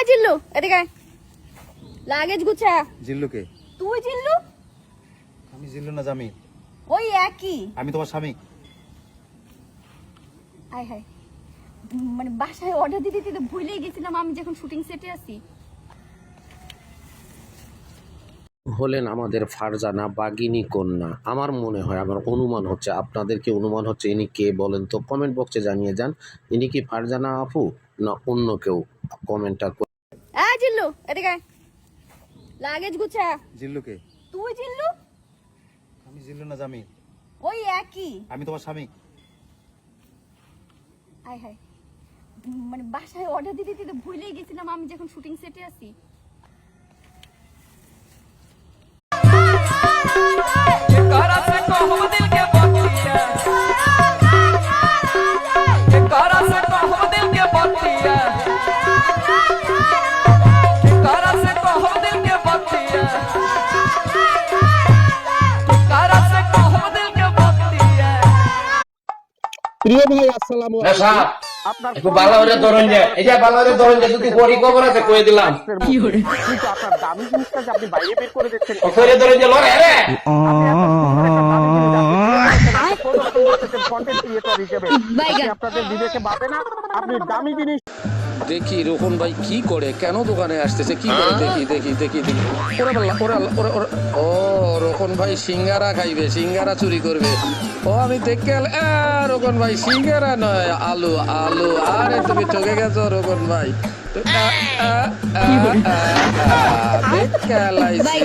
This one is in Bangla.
জিল্লু এদিকে আয়। লাগেজ গুছা। জিল্লুকে? তুই জিল্লু? আমি জিল্লু না জামি। ওই একই। আমি তোমার স্বামী। আয় হায়, মানে বাসায় অর্ডার দিতে দিতে ভুলেই গেছিলাম আমি যখন শুটিং সেটে আছি। হলেন আমাদের ফারজানা বাগিনী কন্যা। আমার মনে হয়, আমার অনুমান হচ্ছে, আপনাদের কি অনুমান হচ্ছে ইনি কে বলেন তো? কমেন্ট বক্সে জানিয়ে যান, ইনি কি ফারজানা আপু না অন্য কেউ? কমেন্টটা জিল্লু এদিকে আয়। লাগেজ গুছা। জিল্লুকে? তুই জিল্লু? আমি জিল্লু না জামি। ওই একই। আমি তোমার স্বামী। আয় হায়, মানে বাসায় অর্ডার দিতে দিতে ভুলেই গেছিলাম আমি যখন শুটিং সেটে আছি। প্রিয় ভাই আসসালামু আলাইকুম। আপনার একটু বালাউরে ধরুন যে, এই যে বালাউরে ধরুন যে, যদি বড়ি খবর আছে কয়ে দিলাম। কিন্তু আপনার দামি জিনিসটা যে আপনি বাইরে বের করে দিচ্ছেন, কইরে ধরুন যে লরে রে। কন্টেন্ট ক্রিয়েটর হিসেবে আপনাদের বিবেকে বাঁধে না? আপনি দামি জিনিস দেখি রোকন ভাই কি করে, কেন দোকানে আসতেছে, কি করে, দেখি দেখি দেখি দেখি। ওরে বাল্লা, ওরে আল্লাহ, ওরে ওরে। ও রোকন ভাই সিঙ্গারা খাইবে, সিঙ্গারা চুরি করবে। ও আমি দেখে রোকন ভাই সিঙ্গারা নয়, আলু আলু। আরে তুমি ঠকে গেছো রোকন ভাই। দেখে লাইছি।